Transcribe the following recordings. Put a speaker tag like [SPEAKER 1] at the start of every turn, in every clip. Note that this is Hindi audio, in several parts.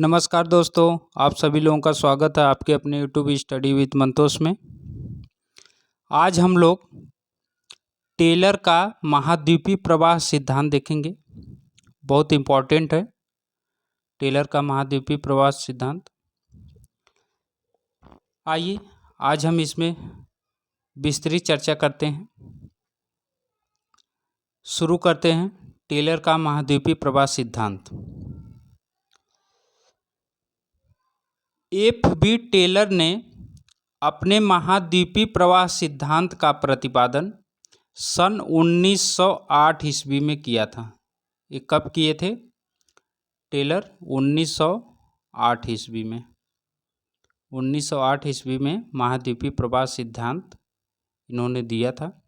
[SPEAKER 1] नमस्कार दोस्तों, आप सभी लोगों का स्वागत है आपके अपने यूट्यूब स्टडी विद मंतोष में। आज हम लोग टेलर का महाद्वीपीय प्रवाह सिद्धांत देखेंगे। बहुत इम्पोर्टेंट है टेलर का महाद्वीपीय प्रवाह सिद्धांत। आइए आज हम इसमें विस्तृत चर्चा करते हैं। शुरू करते हैं टेलर का महाद्वीपीय प्रवाह सिद्धांत। F.B. टेलर ने अपने महाद्वीपीय प्रवाह सिद्धांत का प्रतिपादन सन 1908 ईस्वी में किया था। ये कब किए थे टेलर? 1908 ईस्वी में। 1908 ईस्वी में महाद्वीपीय प्रवाह सिद्धांत इन्होंने दिया था,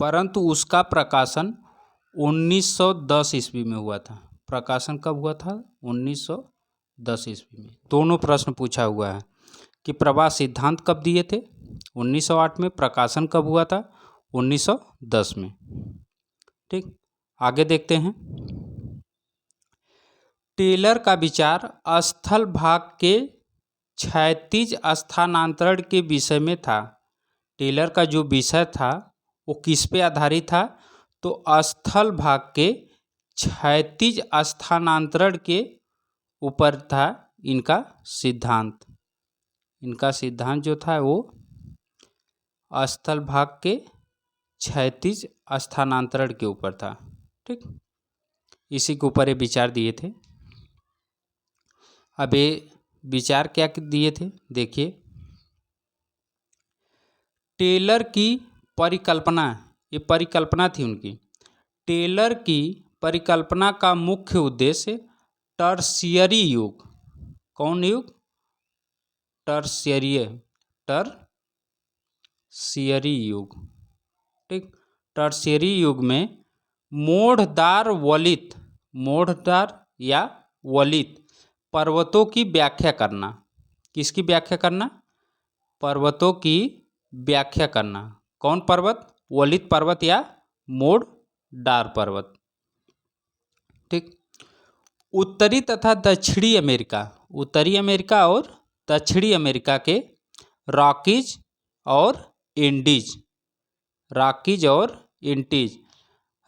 [SPEAKER 1] परंतु उसका प्रकाशन 1910 ईस्वी में हुआ था। प्रकाशन कब हुआ था? 1910 ईस्वी में। दोनों प्रश्न पूछा हुआ है कि प्रवाह सिद्धांत कब दिए थे 1908 में, प्रकाशन कब हुआ था 1910 में। ठीक, आगे देखते हैं। टेलर का विचार स्थल भाग के क्षैतिज स्थानांतरण के विषय में था। टेलर का जो विषय था वो किस पे आधारित था? तो स्थल भाग के क्षैतिज स्थानांतरण के ऊपर था इनका सिद्धांत। इनका सिद्धांत जो था वो स्थल भाग के क्षैतिज स्थानांतरण के ऊपर था। ठीक, इसी के ऊपर ये विचार दिए थे। अब ये विचार क्या दिए थे देखिए। टेलर की परिकल्पना, ये परिकल्पना थी उनकी। टेलर की परिकल्पना का मुख्य उद्देश्य टर्शियरी युग, कौन युग? टर्शियरी युग। ठीक, टर्शियरी युग में मोढ़दार या वलित पर्वतों की व्याख्या करना। किसकी व्याख्या करना? पर्वतों की व्याख्या करना। कौन पर्वत? वलित पर्वत या मोढ़दार पर्वत। ठीक, उत्तरी तथा दक्षिणी अमेरिका, उत्तरी अमेरिका और दक्षिणी अमेरिका के रॉकीज और एंडीज, रॉकीज और एंडीज।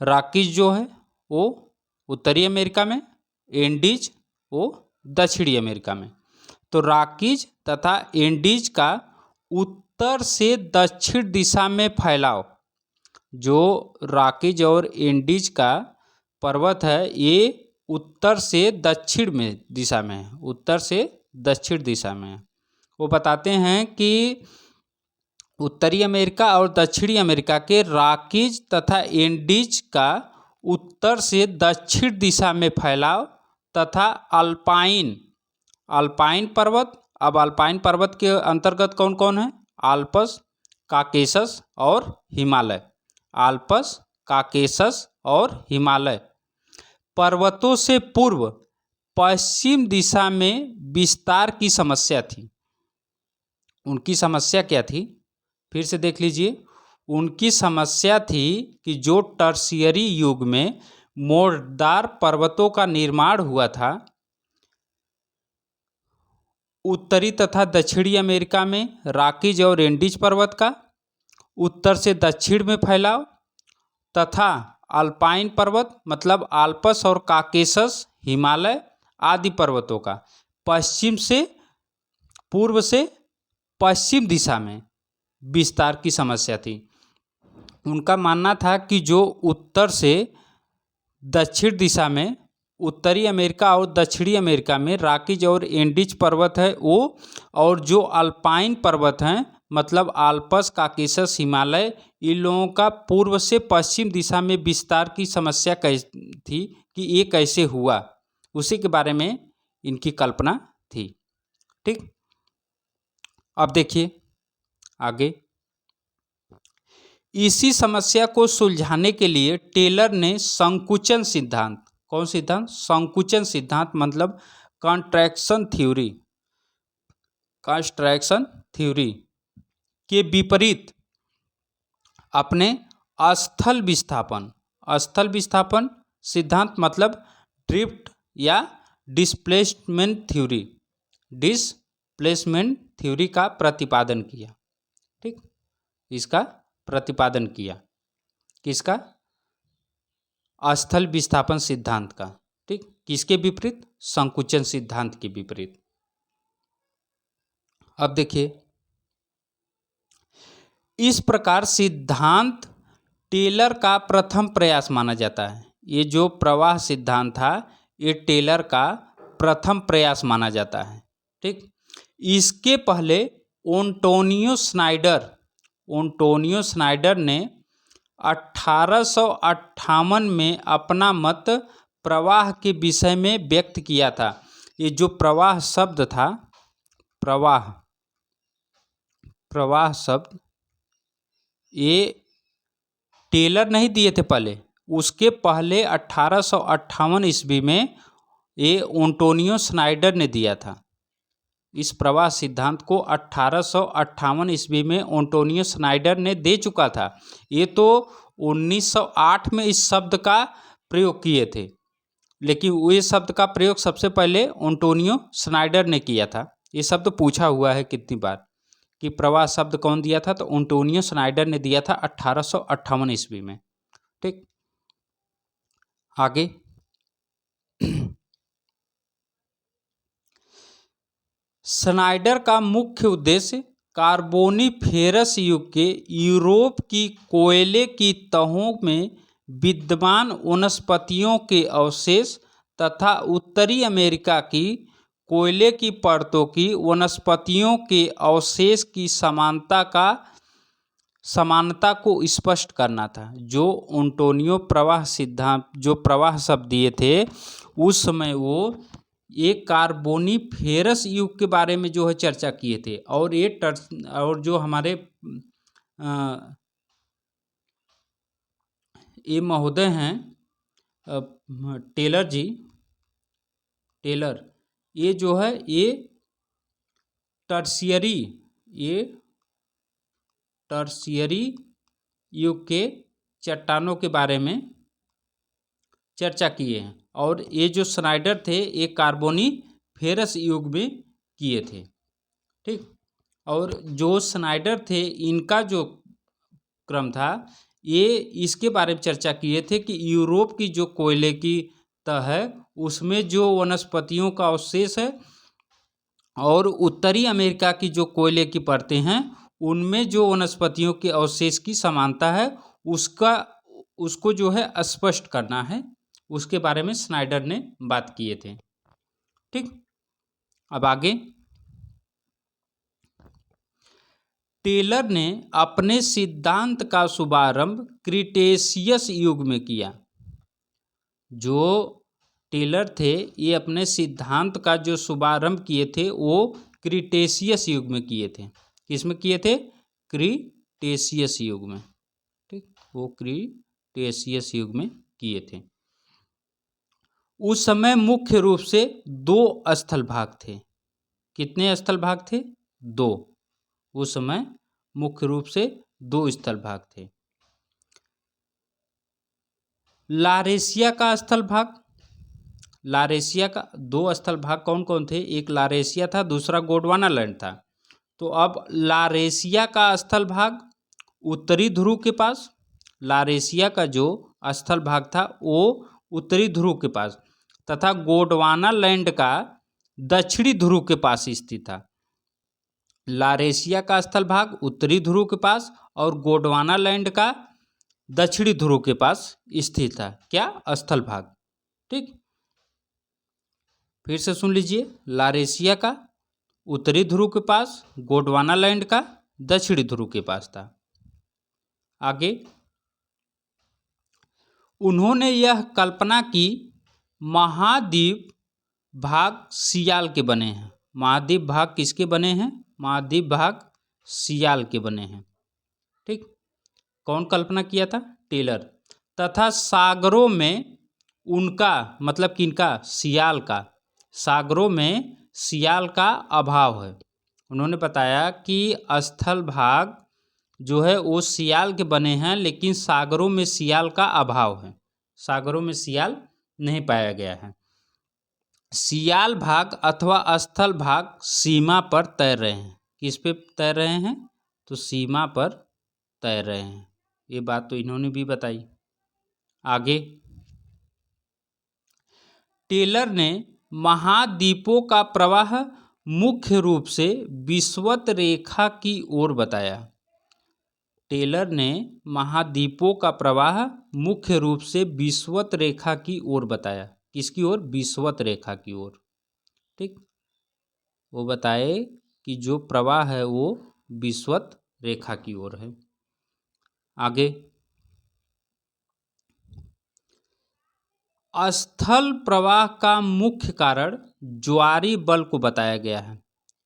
[SPEAKER 1] रॉकीज जो है वो उत्तरी अमेरिका में, एंडीज वो दक्षिणी अमेरिका में। तो रॉकीज तथा एंडीज का उत्तर से दक्षिण दिशा में फैलाव, जो रॉकीज और एंडीज का पर्वत है ये उत्तर से दक्षिण में दिशा में है, उत्तर से दक्षिण दिशा में है। वो बताते हैं कि उत्तरी अमेरिका और दक्षिणी अमेरिका के रॉकीज तथा एंडीज का उत्तर से दक्षिण दिशा में फैलाव तथा अल्पाइन पर्वत। अब अल्पाइन पर्वत के अंतर्गत कौन कौन है? आल्प्स, काकेशस और हिमालय। आल्प्स, काकेशस और हिमालय पर्वतों से पूर्व पश्चिम दिशा में विस्तार की समस्या थी। उनकी समस्या क्या थी? फिर से देख लीजिए। उनकी समस्या थी कि जो टर्शियरी युग में मोढ़दार पर्वतों का निर्माण हुआ था, उत्तरी तथा दक्षिणी अमेरिका में रॉकीज और एंडीज पर्वत का उत्तर से दक्षिण में फैलाव तथा अल्पाइन पर्वत मतलब आल्प्स और काकेशस, हिमालय आदि पर्वतों का पूर्व से पश्चिम दिशा में विस्तार की समस्या थी। उनका मानना था कि जो उत्तर से दक्षिण दिशा में उत्तरी अमेरिका और दक्षिणी अमेरिका में रॉकीज और एंडीज पर्वत है वो, और जो अल्पाइन पर्वत हैं मतलब आल्प्स, काकेशस, हिमालय, इन लोगों का पूर्व से पश्चिम दिशा में विस्तार की समस्या थी कि ये कैसे हुआ, उसी के बारे में इनकी कल्पना थी। ठीक, अब देखिए आगे। इसी समस्या को सुलझाने के लिए टेलर ने संकुचन सिद्धांत, कौन सिद्धांत? संकुचन सिद्धांत मतलब कंट्रैक्शन थ्योरी के विपरीत अपने स्थल विस्थापन सिद्धांत मतलब ड्रिफ्ट या डिस्प्लेसमेंट थ्योरी का प्रतिपादन किया। ठीक, इसका प्रतिपादन किया किसका? स्थल विस्थापन सिद्धांत का। ठीक, किसके विपरीत? संकुचन सिद्धांत के विपरीत। अब देखिए, इस प्रकार सिद्धांत टेलर का प्रथम प्रयास माना जाता है। ये जो प्रवाह सिद्धांत था, ये टेलर का प्रथम प्रयास माना जाता है। ठीक, इसके पहले ओंटोनियो स्नाइडर ने 1858 में अपना मत प्रवाह के विषय में व्यक्त किया था। ये जो प्रवाह शब्द था, प्रवाह शब्द, ये टेलर नहीं दिए थे पहले, उसके पहले 1858 ईस्वी में ये ओंटोनियो स्नाइडर ने दिया था। इस प्रवाह सिद्धांत को 1858 ईस्वी में ओंटोनियो स्नाइडर ने दे चुका था। ये तो 1908 में इस शब्द का प्रयोग किए थे, लेकिन ये शब्द का प्रयोग सबसे पहले ओंटोनियो स्नाइडर ने किया था। ये शब्द पूछा हुआ है कितनी बार कि प्रवाह शब्द कौन दिया था, तो ओंटोनियो स्नाइडर ने दिया था 1858 ईस्वी में। ठीक, आगे स्नाइडर का मुख्य उद्देश्य कार्बोनिफेरस युग के यूरोप की कोयले की तहों में विद्यमान वनस्पतियों के अवशेष तथा उत्तरी अमेरिका की कोयले की परतों की वनस्पतियों के अवशेष की समानता को स्पष्ट करना था। जो ओंटोनियो प्रवाह सिद्धांत, जो प्रवाह शब्द दिए थे, उस समय वो एक कार्बोनिफेरस युग के बारे में जो है चर्चा किए थे। और और जो हमारे ये महोदय हैं टेलर, ये जो है ये टर्शियरी युग के चट्टानों के बारे में चर्चा किए हैं। और ये जो स्नाइडर थे, ये कार्बोनिफेरस युग में किए थे। ठीक, और जो स्नाइडर थे, इनका जो क्रम था, ये इसके बारे में चर्चा किए थे कि यूरोप की जो कोयले की तह है, उसमें जो वनस्पतियों का अवशेष है, और उत्तरी अमेरिका की जो कोयले की परतें हैं, उनमें जो वनस्पतियों के अवशेष की समानता है, उसको जो है स्पष्ट करना है। उसके बारे में स्नाइडर ने बात किए थे। ठीक, अब आगे टेलर ने अपने सिद्धांत का शुभारंभ क्रीटेशियस युग में किया। जो टेलर थे, ये अपने सिद्धांत का जो शुभारंभ किए थे, वो क्रीटेशियस युग में किए थे। किसमें किए थे? क्रीटेशियस युग में। ठीक, वो क्रीटेशियस युग में किए थे। उस समय मुख्य रूप से 2 स्थल भाग थे। कितने स्थल भाग थे? 2। उस समय मुख्य रूप से 2 स्थल भाग थे। लारेशिया का स्थल भाग, लारेशिया का 2 स्थल भाग कौन कौन थे? एक लारेशिया था, दूसरा गोंडवाना लैंड था। तो अब लारेशिया का स्थल भाग उत्तरी ध्रुव के पास, लारेशिया का जो स्थल भाग था वो उत्तरी ध्रुव के पास, तथा गोंडवाना लैंड का दक्षिणी ध्रुव के पास स्थित था। लारेशिया का स्थल भाग उत्तरी ध्रुव के पास और गोंडवाना लैंड का दक्षिणी ध्रुव के पास स्थित था। क्या? स्थल भाग। ठीक, फिर से सुन लीजिए, लारेशिया का उत्तरी ध्रुव के पास, गोंडवाना लैंड का दक्षिणी ध्रुव के पास था। आगे उन्होंने यह कल्पना की महाद्वीप भाग सियाल के बने हैं। महाद्वीप भाग किसके बने हैं? महाद्वीप भाग सियाल के बने हैं। ठीक, कौन कल्पना किया था? टेलर। तथा सागरों में उनका, मतलब किनका? सियाल का। सागरों में सियाल का अभाव है। उन्होंने बताया कि स्थल भाग जो है वो सियाल के बने हैं, लेकिन सागरों में सियाल का अभाव है। सागरों में सियाल नहीं पाया गया है। सियाल भाग अथवा स्थल भाग सीमा पर तैर रहे हैं। किस पे तैर रहे हैं? तो सीमा पर तैर रहे हैं। ये बात तो इन्होंने भी बताई। आगे, टेलर ने महाद्वीपों का प्रवाह मुख्य रूप से विषुवत रेखा की ओर बताया। टेलर ने महाद्वीपों का प्रवाह मुख्य रूप से विषुवत रेखा की ओर बताया। किसकी ओर? विषुवत रेखा की ओर। ठीक, वो बताए कि जो प्रवाह है वो विषुवत रेखा की ओर है। आगे, स्थल प्रवाह का मुख्य कारण ज्वारी बल को बताया गया है।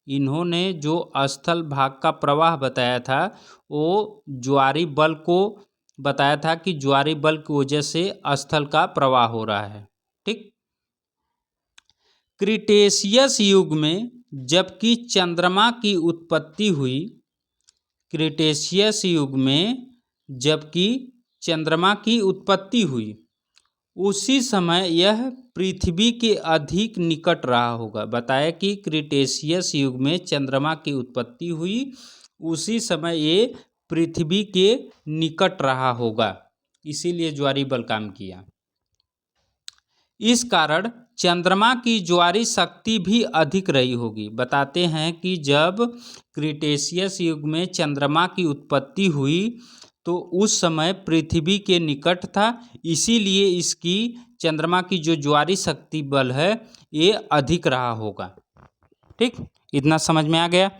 [SPEAKER 1] इन्होंने जो स्थल भाग का प्रवाह बताया था वो ज्वारी बल को बताया था कि ज्वारी बल की वजह से स्थल का प्रवाह हो रहा है। ठीक, क्रिटेशियस युग में जबकि चंद्रमा की उत्पत्ति हुई, क्रिटेशियस युग में जबकि चंद्रमा की उत्पत्ति हुई, उसी समय यह पृथ्वी के अधिक निकट रहा होगा। बताया कि क्रिटेशियस युग में चंद्रमा की उत्पत्ति हुई, उसी समय ये पृथ्वी के निकट रहा होगा, इसीलिए ज्वारी बल काम किया। इस कारण चंद्रमा की ज्वारी शक्ति भी अधिक रही होगी। बताते हैं कि जब क्रिटेशियस युग में चंद्रमा की उत्पत्ति हुई तो उस समय पृथ्वी के निकट था, इसीलिए इसकी चंद्रमा की जो ज्वारी शक्ति बल है ये अधिक रहा होगा। ठीक, इतना समझ में आ गया।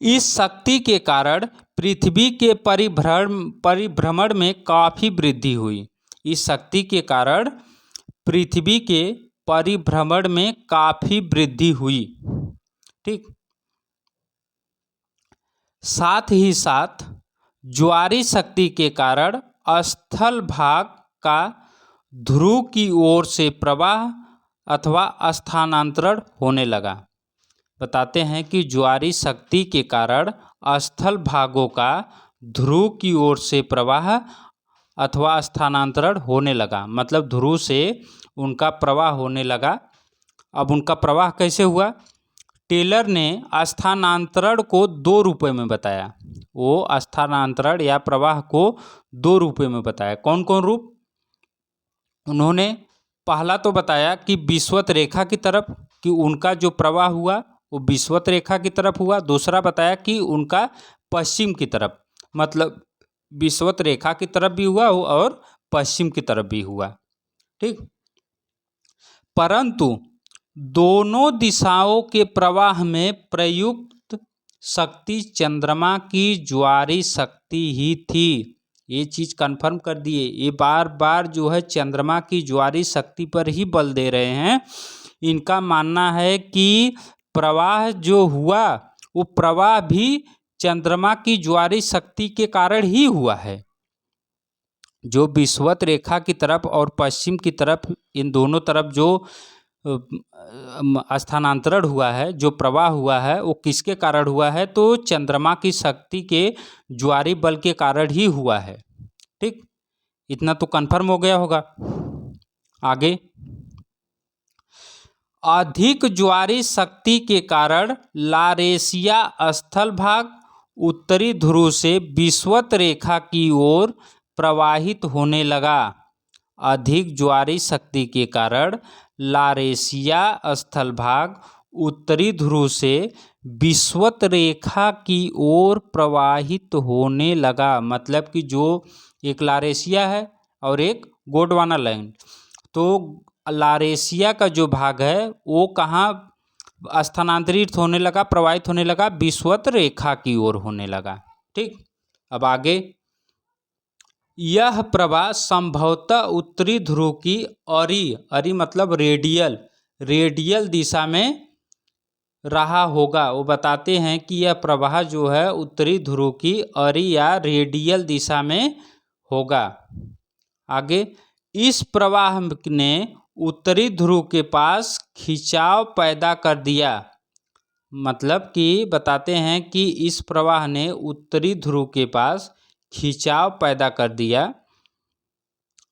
[SPEAKER 1] इस शक्ति के कारण पृथ्वी के परिभ्रमण में काफ़ी वृद्धि हुई। इस शक्ति के कारण पृथ्वी के परिभ्रमण में काफ़ी वृद्धि हुई। ठीक, साथ ही साथ ज्वारी शक्ति के कारण स्थल भाग का ध्रुव की ओर से प्रवाह अथवा स्थानांतरण होने लगा। बताते हैं कि ज्वारी शक्ति के कारण स्थल भागों का ध्रुव की ओर से प्रवाह अथवा स्थानांतरण होने लगा। मतलब ध्रुव से उनका प्रवाह होने लगा। अब उनका प्रवाह कैसे हुआ? टेलर ने स्थानांतरण को 2 रूपों में बताया। वो स्थानांतरण या प्रवाह को 2 रूपों में बताया। कौन कौन रूप? उन्होंने पहला तो बताया कि विषुवत रेखा की तरफ, कि उनका जो प्रवाह हुआ वो विषुवत रेखा की तरफ हुआ। दूसरा बताया कि उनका पश्चिम की तरफ, मतलब विषुवत रेखा की तरफ भी हुआ और पश्चिम की तरफ भी हुआ। ठीक, परंतु दोनों दिशाओं के प्रवाह में प्रयुक्त शक्ति चंद्रमा की ज्वारी शक्ति ही थी। ये चीज़ कंफर्म कर दिए। ये बार बार जो है चंद्रमा की ज्वारी शक्ति पर ही बल दे रहे हैं। इनका मानना है कि प्रवाह जो हुआ वो प्रवाह भी चंद्रमा की ज्वारी शक्ति के कारण ही हुआ है। जो विषुवत रेखा की तरफ और पश्चिम की तरफ, इन दोनों तरफ जो स्थानांतरण हुआ है, जो प्रवाह हुआ है, वो किसके कारण हुआ है? तो चंद्रमा की शक्ति के ज्वारी बल के कारण ही हुआ है। ठीक, इतना तो कंफर्म हो गया होगा। आगे, अधिक ज्वारी शक्ति के कारण लारेशिया स्थल भाग उत्तरी ध्रुव से विषुवत रेखा की ओर प्रवाहित होने लगा। अधिक ज्वारी शक्ति के कारण लारेशिया स्थल भाग उत्तरी ध्रुव से विषुवत रेखा की ओर प्रवाहित होने लगा। मतलब कि जो एक लारेशिया है और एक गोंडवाना लैंड, तो लारेशिया का जो भाग है वो कहाँ स्थानांतरित होने लगा, प्रवाहित होने लगा? विषुवत रेखा की ओर होने लगा। ठीक, अब आगे, यह प्रवाह संभवतः उत्तरी ध्रुव की अरी मतलब रेडियल दिशा में रहा होगा। वो बताते हैं कि यह प्रवाह जो है उत्तरी ध्रुव की अरी या रेडियल दिशा में होगा। आगे, इस प्रवाह ने उत्तरी ध्रुव के पास खिंचाव पैदा कर दिया। मतलब कि बताते हैं कि इस प्रवाह ने उत्तरी ध्रुव के पास खिंचाव पैदा कर दिया,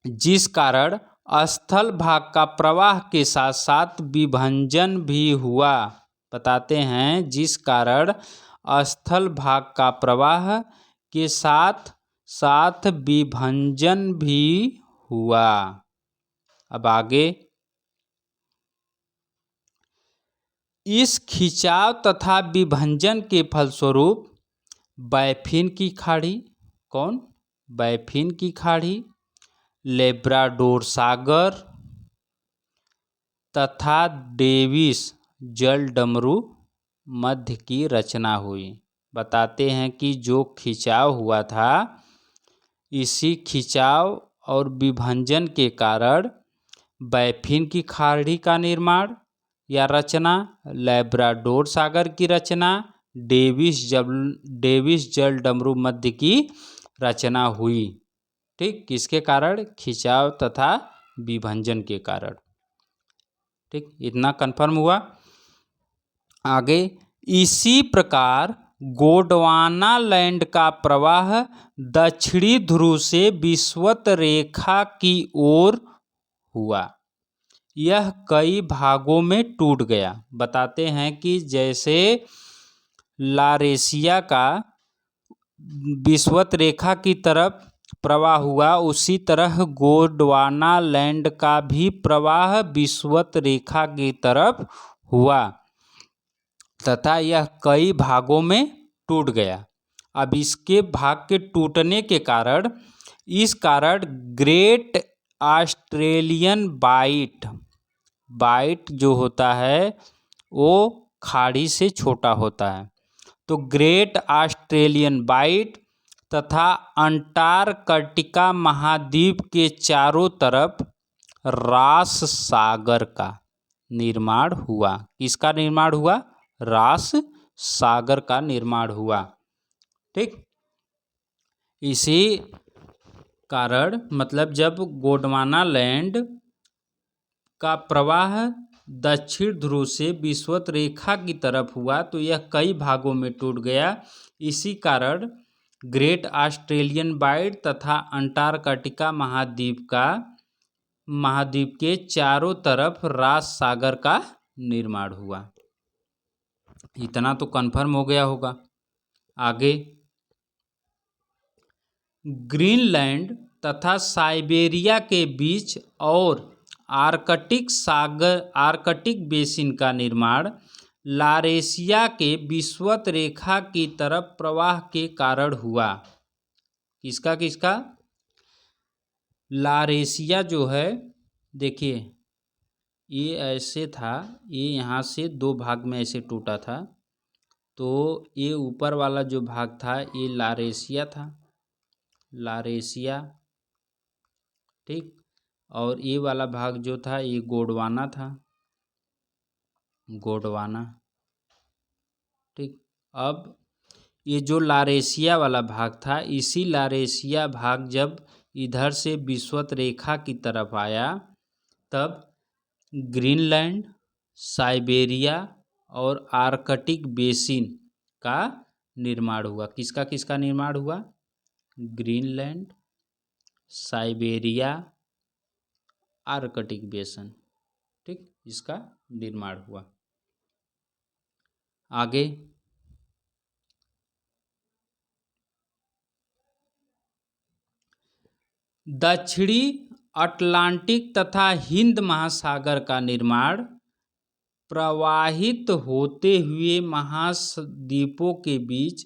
[SPEAKER 1] जिस कारण स्थल भाग का प्रवाह के साथ साथ विभंजन भी हुआ। बताते हैं जिस कारण स्थल भाग का प्रवाह के साथ साथ विभंजन भी हुआ। अब आगे, इस खिंचाव तथा विभंजन के फलस्वरूप बैफिन की खाड़ी, कौन? बैफिन की खाड़ी, लेब्राडोर सागर तथा डेविस जल डमरू मध्य की रचना हुई। बताते हैं कि जो खिंचाव हुआ था, इसी खिंचाव और विभंजन के कारण बैफिन की खाड़ी का निर्माण या रचना, लेब्राडोर सागर की रचना, डेविस जल डमरू मध्य की रचना हुई। ठीक, किसके कारण? खिंचाव तथा विभंजन के कारण। ठीक, इतना कंफर्म हुआ। आगे, इसी प्रकार गोंडवाना लैंड का प्रवाह दक्षिणी ध्रुव से विषुवत रेखा की ओर हुआ। यह कई भागों में टूट गया। बताते हैं कि जैसे लारेशिया का विषुवत रेखा की तरफ प्रवाह हुआ, उसी तरह गोंडवाना लैंड का भी प्रवाह विषुवत रेखा की तरफ हुआ तथा यह कई भागों में टूट गया। अब इसके भाग के टूटने के कारण ग्रेट ऑस्ट्रेलियन बाइट जो होता है वो खाड़ी से छोटा होता है। तो ग्रेट ऑस्ट्रेलियन बाइट तथा अंटार्कटिका महाद्वीप के चारों तरफ रॉस सागर का निर्माण हुआ। किसका निर्माण हुआ? रॉस सागर का निर्माण हुआ। ठीक, इसी कारण मतलब जब गोंडवाना लैंड का प्रवाह दक्षिण ध्रुव से विषुवत रेखा की तरफ हुआ तो यह कई भागों में टूट गया। इसी कारण ग्रेट ऑस्ट्रेलियन बाइट तथा अंटार्कटिका महाद्वीप के चारों तरफ रॉस सागर का निर्माण हुआ। इतना तो कंफर्म हो गया होगा। आगे, ग्रीनलैंड तथा साइबेरिया के बीच और आर्कटिक बेसिन का निर्माण लारेशिया के विषुवत रेखा की तरफ प्रवाह के कारण हुआ। किसका? लारेशिया जो है, देखिए ये ऐसे था, ये यहाँ से दो भाग में ऐसे टूटा था। तो ये ऊपर वाला जो भाग था ये लारेशिया था, ठीक, और ये वाला भाग जो था ये गोंडवाना था, ठीक। अब ये जो लारेशिया वाला भाग था, इसी लारेशिया भाग जब इधर से विषुवत रेखा की तरफ आया तब ग्रीनलैंड, साइबेरिया और आर्कटिक बेसिन का निर्माण हुआ। किसका निर्माण हुआ? ग्रीनलैंड, साइबेरिया, आर्कटिक बेसिन, ठीक, इसका निर्माण हुआ। आगे, दक्षिणी अटलांटिक तथा हिंद महासागर का निर्माण प्रवाहित होते हुए महाद्वीपों के बीच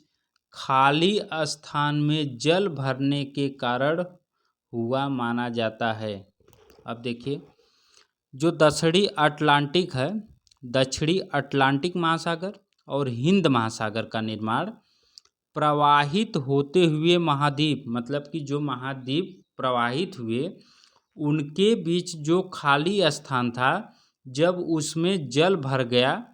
[SPEAKER 1] खाली स्थान में जल भरने के कारण हुआ माना जाता है। अब देखिए, जो दक्षिणी अटलांटिक महासागर और हिंद महासागर का निर्माण प्रवाहित होते हुए महाद्वीप, मतलब कि जो महाद्वीप प्रवाहित हुए उनके बीच जो खाली स्थान था, जब उसमें जल भर गया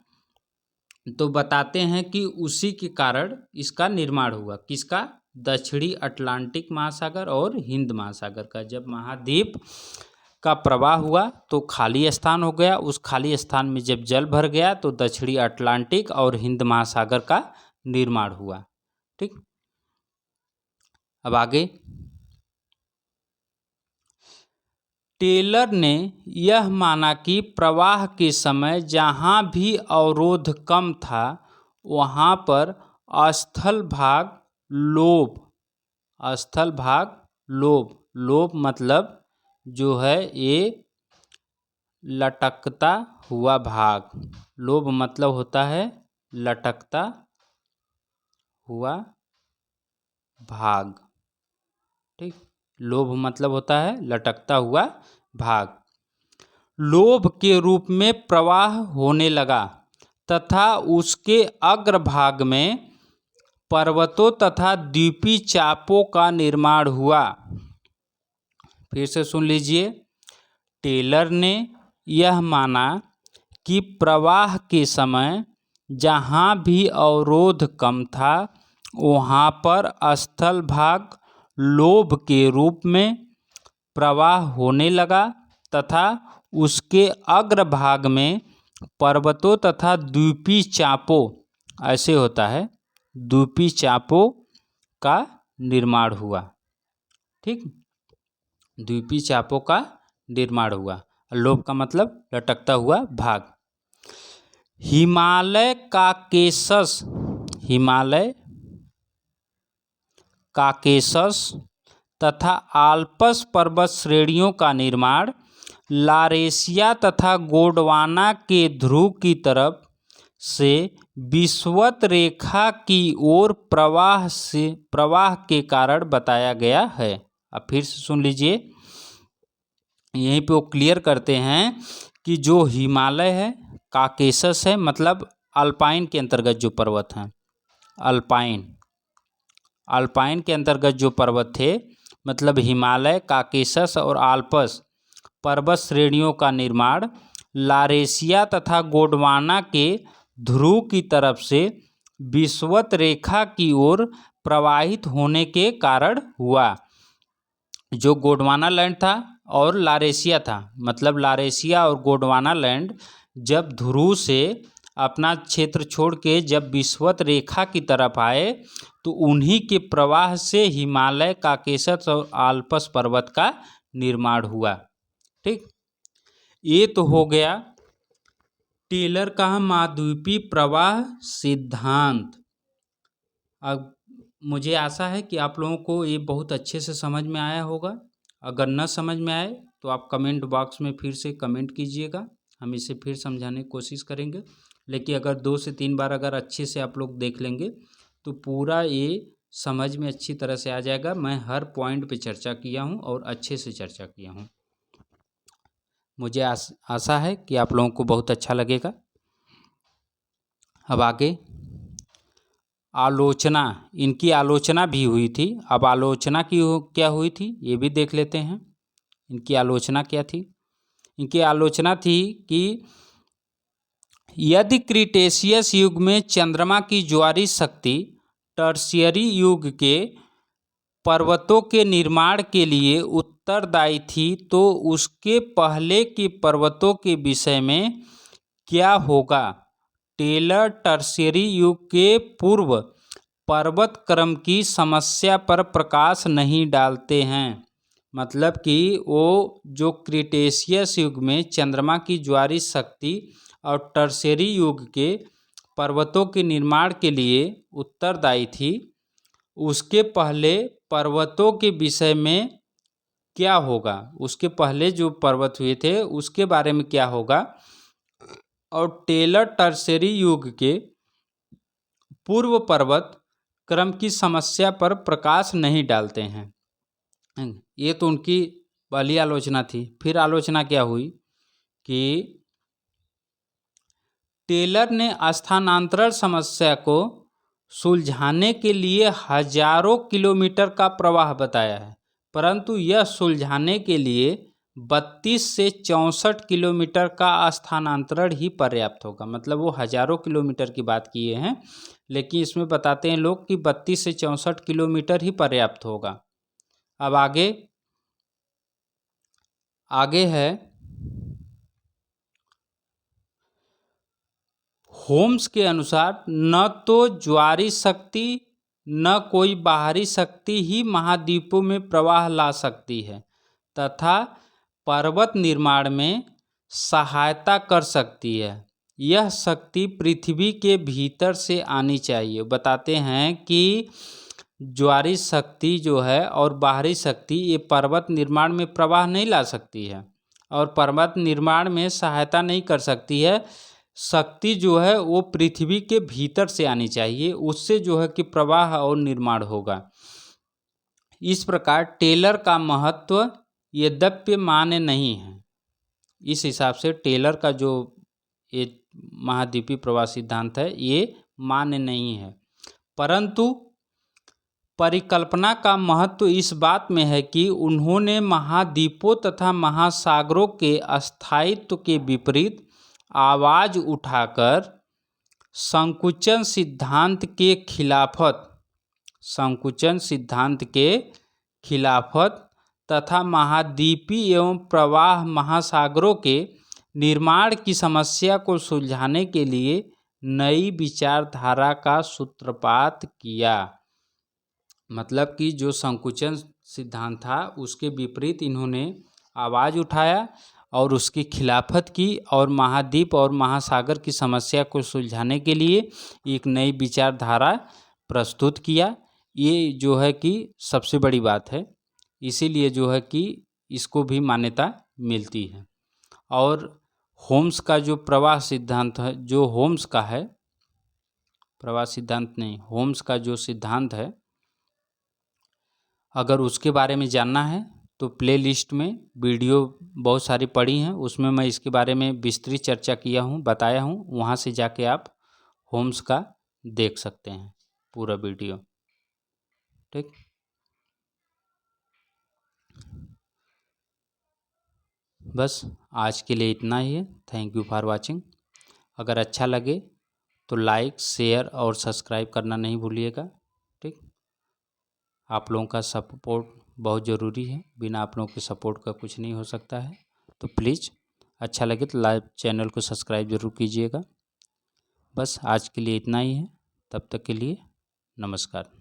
[SPEAKER 1] तो बताते हैं कि उसी के कारण इसका निर्माण हुआ। किसका? दक्षिणी अटलांटिक महासागर और हिंद महासागर का। जब महाद्वीप का प्रवाह हुआ तो खाली स्थान हो गया, उस खाली स्थान में जब जल भर गया तो दक्षिणी अटलांटिक और हिंद महासागर का निर्माण हुआ। ठीक, अब आगे, टेलर ने यह माना कि प्रवाह के समय जहाँ भी अवरोध कम था वहाँ पर स्थल भाग लोब मतलब जो है ये लटकता हुआ भाग। लोब मतलब होता है लटकता हुआ भाग। ठीक, लोभ मतलब होता है लटकता हुआ भाग। लोभ के रूप में प्रवाह होने लगा तथा उसके अग्रभाग में पर्वतों तथा द्वीपीय चापों का निर्माण हुआ। फिर से सुन लीजिए। टेलर ने यह माना कि प्रवाह के समय जहाँ भी अवरोध कम था वहाँ पर स्थल भाग लोभ के रूप में प्रवाह होने लगा तथा उसके अग्रभाग में पर्वतों तथा द्वीपीय चापों, ऐसे होता है, द्वीपीय चापों का निर्माण हुआ। ठीक, द्वीपीय चापों का निर्माण हुआ। लोभ का मतलब लटकता हुआ भाग। हिमालय काकेशस तथा आल्प्स पर्वत श्रेणियों का निर्माण लारेशिया तथा गोंडवाना के ध्रुव की तरफ से विषुवत रेखा की ओर प्रवाह के कारण बताया गया है। अब फिर से सुन लीजिए। यहीं पे वो क्लियर करते हैं कि जो हिमालय है, काकेशस है मतलब अल्पाइन के अंतर्गत जो पर्वत हैं, अल्पाइन के अंतर्गत जो पर्वत थे मतलब हिमालय, काकेशस और आल्प्स पर्वत श्रेणियों का निर्माण लारेशिया तथा गोंडवाना के ध्रुव की तरफ से विषुवत रेखा की ओर प्रवाहित होने के कारण हुआ। जो गोंडवाना लैंड था और लारेशिया था, मतलब लारेशिया और गोंडवाना लैंड जब ध्रुव से अपना क्षेत्र छोड़ के जब विषुवत रेखा की तरफ आए तो उन्हीं के प्रवाह से हिमालय, काकेशस और आल्प्स पर्वत का निर्माण हुआ। ठीक, ये तो हो गया टेलर का महाद्वीपीय प्रवाह सिद्धांत। अब मुझे आशा है कि आप लोगों को ये बहुत अच्छे से समझ में आया होगा। अगर न समझ में आए तो आप कमेंट बॉक्स में फिर से कमेंट कीजिएगा, हम इसे फिर समझाने की कोशिश करेंगे। लेकिन अगर 2 से 3 बार अगर अच्छे से आप लोग देख लेंगे तो पूरा ये समझ में अच्छी तरह से आ जाएगा। मैं हर पॉइंट पे चर्चा किया हूँ और अच्छे से चर्चा किया हूँ। मुझे आशा है कि आप लोगों को बहुत अच्छा लगेगा। अब आगे आलोचना, इनकी आलोचना भी हुई थी। अब आलोचना की क्या हुई थी ये भी देख लेते हैं। इनकी आलोचना क्या थी? इनकी आलोचना थी कि यदि क्रिटेशियस युग में चंद्रमा की ज्वारीय शक्ति टर्शियरी युग के पर्वतों के निर्माण के लिए उत्तरदायी थी तो उसके पहले के पर्वतों के विषय में क्या होगा? टेलर टर्शियरी युग के पूर्व पर्वत क्रम की समस्या पर प्रकाश नहीं डालते हैं। मतलब कि वो जो क्रिटेशियस युग में चंद्रमा की ज्वारीय शक्ति और टर्शियरी युग के पर्वतों के निर्माण के लिए उत्तरदायी थी, उसके पहले पर्वतों के विषय में क्या होगा? उसके पहले जो पर्वत हुए थे उसके बारे में क्या होगा? और टेलर टर्शियरी युग के पूर्व पर्वत क्रम की समस्या पर प्रकाश नहीं डालते हैं। ये तो उनकी पहली आलोचना थी। फिर आलोचना क्या हुई कि टेलर ने स्थानांतरण समस्या को सुलझाने के लिए हजारों किलोमीटर का प्रवाह बताया है, परंतु यह सुलझाने के लिए 32 से 64 किलोमीटर का स्थानांतरण ही पर्याप्त होगा। मतलब वो हजारों किलोमीटर की बात किए हैं, लेकिन इसमें बताते हैं लोग कि 32 से 64 किलोमीटर ही पर्याप्त होगा। अब आगे है होम्स के अनुसार न तो ज्वारीय शक्ति न कोई बाहरी शक्ति ही महाद्वीपों में प्रवाह ला सकती है तथा पर्वत निर्माण में सहायता कर सकती है। यह शक्ति पृथ्वी के भीतर से आनी चाहिए। बताते हैं कि ज्वारी शक्ति जो है और बाहरी शक्ति ये पर्वत निर्माण में प्रवाह नहीं ला सकती है और पर्वत निर्माण में सहायता नहीं कर सकती है। शक्ति जो है वो पृथ्वी के भीतर से आनी चाहिए, उससे जो है कि प्रवाह और निर्माण होगा। इस प्रकार टेलर का महत्व यद्यपि मान्य नहीं है। इस हिसाब से टेलर का जो ये महाद्वीपीय प्रवाह सिद्धांत है ये मान्य नहीं है, परंतु परिकल्पना का महत्व इस बात में है कि उन्होंने महाद्वीपों तथा महासागरों के अस्थायित्व के विपरीत आवाज़ उठाकर संकुचन सिद्धांत के खिलाफत तथा महाद्वीपीय एवं प्रवाह महासागरों के निर्माण की समस्या को सुलझाने के लिए नई विचारधारा का सूत्रपात किया। मतलब कि जो संकुचन सिद्धांत था उसके विपरीत इन्होंने आवाज़ उठाया और उसकी खिलाफत की और महाद्वीप और महासागर की समस्या को सुलझाने के लिए एक नई विचारधारा प्रस्तुत किया। ये जो है कि सबसे बड़ी बात है, इसीलिए जो है कि इसको भी मान्यता मिलती है। और होम्स का जो प्रवाह सिद्धांत है, जो होम्स का है, प्रवाह सिद्धांत नहीं, होम्स का जो सिद्धांत है, अगर उसके बारे में जानना है तो प्लेलिस्ट में वीडियो बहुत सारी पड़ी हैं, उसमें मैं इसके बारे में विस्तृत चर्चा किया हूँ, बताया हूँ। वहाँ से जाके आप होम्स का देख सकते हैं पूरा वीडियो। ठीक, बस आज के लिए इतना ही है। Thank you for watching. अगर अच्छा लगे तो लाइक, शेयर और सब्सक्राइब करना नहीं भूलिएगा। ठीक, आप लोगों का सपोर्ट बहुत ज़रूरी है, बिना आप लोगों के सपोर्ट का कुछ नहीं हो सकता है। तो प्लीज़ अच्छा लगे तो लाइव चैनल को सब्सक्राइब ज़रूर कीजिएगा। बस आज के लिए इतना ही है, तब तक के लिए नमस्कार।